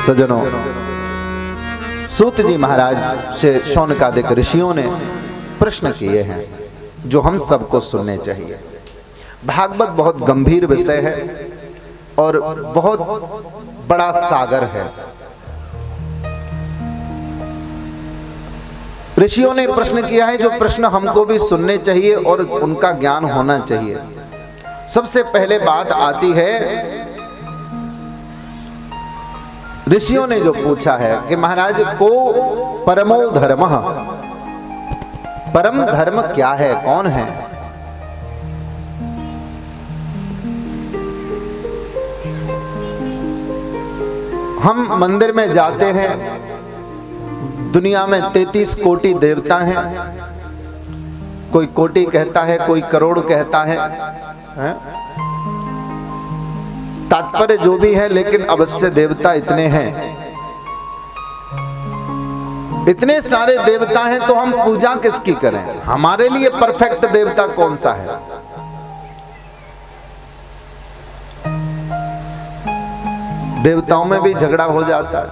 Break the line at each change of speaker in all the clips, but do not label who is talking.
सज्जनों, सूत जी महाराज से शौनकादिक ऋषियों ने प्रश्न किए हैं जो हम सबको सुनने चाहिए। भागवत बहुत गंभीर विषय है और बहुत बड़ा सागर है। ऋषियों ने प्रश्न किया है जो प्रश्न हमको भी सुनने चाहिए और उनका ज्ञान होना चाहिए। सबसे पहले बात आती है, ऋषियों ने जो पूछा है कि महाराज को परमो धर्म, परम धर्म क्या है, कौन है? हम मंदिर में जाते हैं, दुनिया में 33 कोटि देवता हैं। कोई कोटि कहता है, कोई करोड़ कहता है, तात्पर्य जो भी है, लेकिन अवश्य देवता इतने हैं। इतने सारे देवता हैं तो हम पूजा किसकी करें? हमारे लिए परफेक्ट देवता कौन सा है? देवताओं में भी झगड़ा हो जाता है।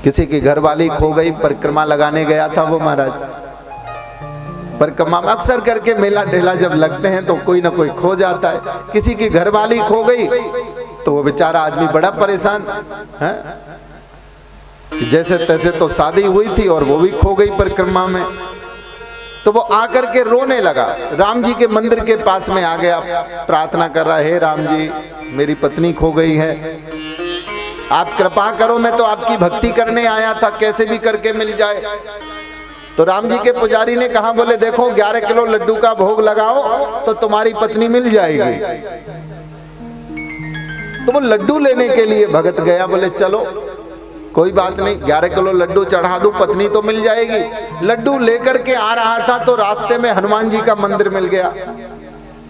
किसी की घरवाली खो गई, परिक्रमा लगाने गया था वो महाराज, परिक्रमा अक्सर करके मेला ढेला जब लगते हैं तो कोई ना कोई खो जाता है। किसी की घरवाली खो गई तो वो बेचारा आदमी बड़ा परेशान है, जैसे तैसे तो शादी हुई थी और वो भी खो गई परिक्रमा में। तो वो आकर के रोने लगा, राम जी के मंदिर के पास में आ गया, प्रार्थना कर रहा है, हे राम जी मेरी पत्नी खो गई है, आप कृपा करो, मैं तो आपकी भक्ति करने आया था, कैसे भी करके मिल जाए। तो राम जी के पुजारी ने कहा, बोले देखो 11 किलो लड्डू का भोग लगाओ तो तुम्हारी पत्नी मिल जाएगी। तो वो लड्डू लेने के लिए भगत गया, बोले चलो कोई बात नहीं, 11 किलो लड्डू चढ़ा दूं, पत्नी तो मिल जाएगी। लड्डू लेकर के आ रहा था तो रास्ते में हनुमान जी का मंदिर मिल गया।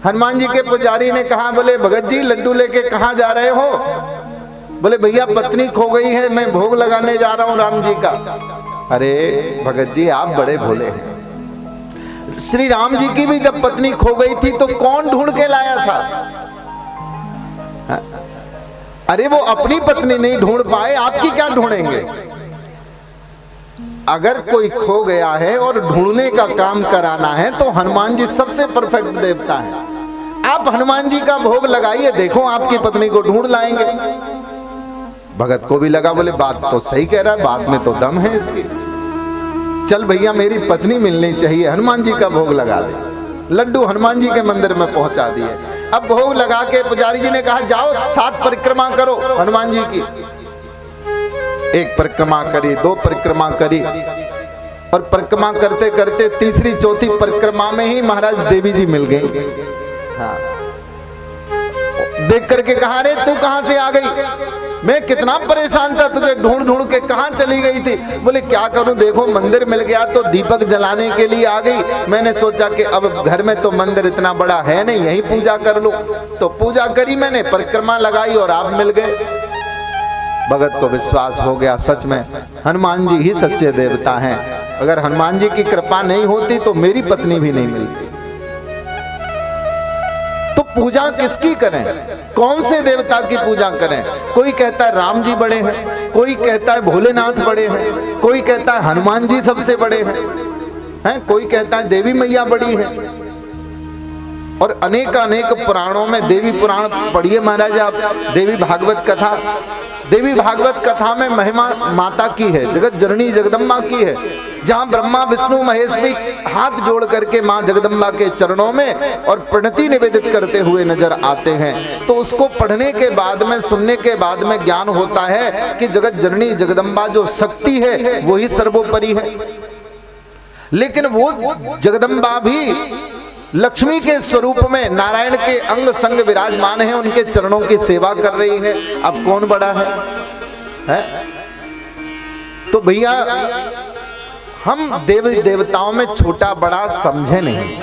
हनुमान जी के पुजारी ने कहा, बोले भगत जी लड्डू लेके कहाँ जा रहे हो? बोले भैया पत्नी खो गई है, मैं भोग लगाने जा रहा हूं राम जी का। अरे भगत जी आप बड़े भोले हैं, श्री राम जी की भी जब पत्नी खो गई थी तो कौन ढूंढ के लाया था? अरे वो अपनी पत्नी नहीं ढूंढ पाए, आपकी क्या ढूंढेंगे? अगर कोई खो गया है और ढूंढने का काम कराना है तो हनुमान जी सबसे परफेक्ट देवता हैं। आप हनुमान जी का भोग लगाइए, देखो आपकी पत्नी को ढूंढ लाएंगे। भगत को भी लगा, बोले बात तो सही कह रहा है, बात में तो दम है इसकी, चल भैया मेरी पत्नी मिलनी चाहिए, हनुमान जी का भोग लगा दे। लड्डू हनुमान जी के मंदिर में पहुंचा दिए। अब भोग लगा के पुजारी जी ने कहा, जाओ 7 परिक्रमा करो हनुमान जी की। 1 परिक्रमा करी, 2 परिक्रमा करी, और परिक्रमा करते करते तीसरी चौथी परिक्रमा में ही महाराज देवी जी मिल गई। हाँ, देख करके कहा, अरे तू कहां से आ गई? मैं कितना परेशान था, तुझे ढूंढ ढूंढ के कहां चली गई थी? बोले क्या करूं, देखो मंदिर मिल गया तो दीपक जलाने के लिए आ गई। मैंने सोचा कि अब घर में तो मंदिर इतना बड़ा है नहीं, यहीं पूजा कर लूं, तो पूजा करी मैंने, परिक्रमा लगाई और आप मिल गए। भगत को विश्वास हो गया, सच में हनुमान जी ही सच्चे देवता हैं। अगर हनुमान जी की कृपा नहीं होती तो मेरी पत्नी भी नहीं मिलती। तो पूजा किसकी करें, कौन से देवता की पूजा करें? कोई कहता है राम जी बड़े हैं, कोई कहता है भोलेनाथ बड़े हैं, कोई कहता है हनुमान जी सबसे बड़े हैं, कोई कहता है देवी मैया बड़ी है। और अनेक अनेक पुराणों में, देवी पुराण पढ़िए महाराज आप, देवी भागवत कथा, देवी भागवत कथा में महिमा माता की है, जगत जननी जगदम्बा की है, जहां ब्रह्मा विष्णु महेश भी हाथ जोड़ करके मां जगदम्बा के चरणों में और प्रणति निवेदित करते हुए नजर आते हैं। तो उसको पढ़ने के बाद में, सुनने के बाद में ज्ञान होता है कि जगत जननी जगदम्बा जो शक्ति है वही सर्वोपरि है। लेकिन वो जगदम्बा भी लक्ष्मी के स्वरूप में नारायण के अंग संग विराजमान है, उनके चरणों की सेवा कर रही है। अब कौन बड़ा है? तो भैया हम देवी देवताओं में छोटा बड़ा समझे नहीं,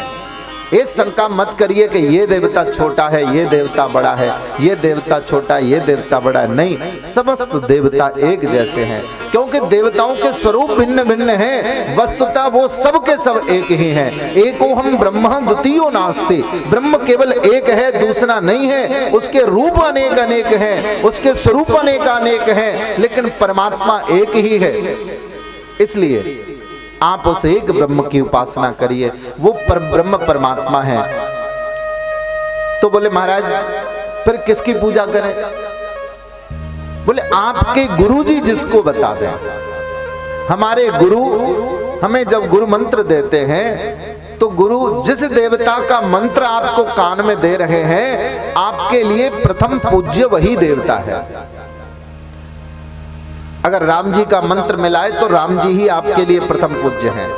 ये शंका मत करिए कि ये देवता छोटा है, ये देवता बड़ा है, ये देवता छोटा, ये देवता बड़ा है। नहीं, समस्त देवता एक जैसे हैं, क्योंकि देवताओं के स्वरूप भिन्न भिन्न हैं। वस्तुतः वो सब के सब एक ही हैं। एको हम ब्रह्म द्वितीयो नास्ति, ब्रह्म केवल एक है, दूसरा नहीं है। उसके रूप अनेक अनेक हैं, उसके स्वरूप अनेक अनेक हैं, लेकिन परमात्मा एक ही है। इसलिए आप उस एक ब्रह्म की उपासना करिए, वो ब्रह्म परमात्मा है। तो बोले महाराज फिर किसकी पूजा करें? बोले आपके गुरु जी जिसको बता दें। हमारे गुरु हमें जब गुरु मंत्र देते हैं तो गुरु जिस देवता का मंत्र आपको कान में दे रहे हैं, आपके लिए प्रथम पूज्य वही देवता है। अगर राम जी का मंत्र मिलाए तो राम जी ही आपके लिए प्रथम पूज्य हैं।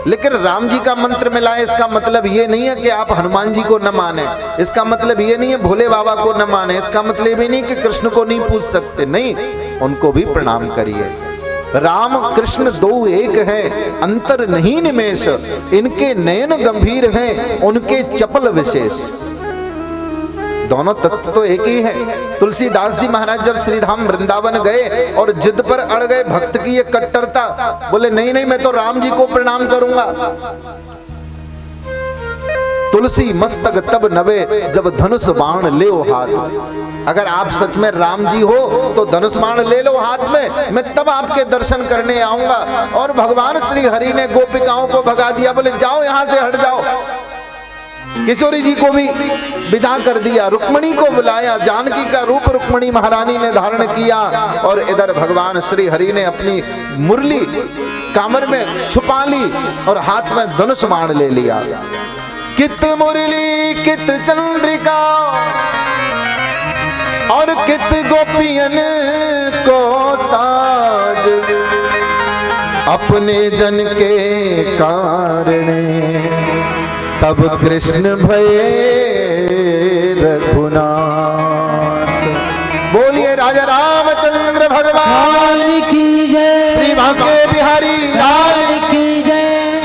लेकिन राम जी का मंत्र मिलाए इसका मतलब ये नहीं है कि आप हनुमान जी को न माने, इसका मतलब ये नहीं है भोले बाबा को न माने, इसका मतलब ये नहीं कि कृष्ण को नहीं पूज सकते। नहीं, उनको भी प्रणाम करिए। राम कृष्ण दो एक हैं, अंतर नहीं निमेष, इनके नयन गंभीर हैं, उनके चपल विशेष। दोनों तत्व तो एक ही है। तुलसीदास जी महाराज जब श्रीधाम वृंदावन गए और जिद पर अड़ गए, भक्त की ये कट्टरता, बोले नहीं नहीं मैं तो राम जी को प्रणाम करूंगा। तुलसी मस्तक तब नवे जब धनुष बाण ले हाथ। अगर आप सच में राम जी हो तो धनुष बाण ले लो हाथ में, मैं तब आपके दर्शन करने आऊंगा। और भगवान श्री हरि ने गोपिकाओं को भगा दिया, बोले जाओ यहां से, हट जाओ। किशोरी जी को भी विदा कर दिया, रुक्मणी को बुलाया, जानकी का रूप रुक्मणी महारानी ने धारण किया। और इधर भगवान श्री हरि ने अपनी मुरली कामर में छुपा ली और हाथ में धनुष बाण ले लिया। कित मुरली कित चंद्रिका और कित गोपियन को साज, अपने जन के कारणे तब कृष्ण भये रघुनाथ। बोलिए राजा रामचंद्र भगवान की जय, श्री बांके बिहारी लाल की जय।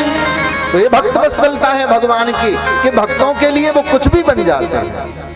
तो ये भक्त वत्सलता है भगवान की कि भक्तों के लिए वो कुछ भी बन जाते हैं।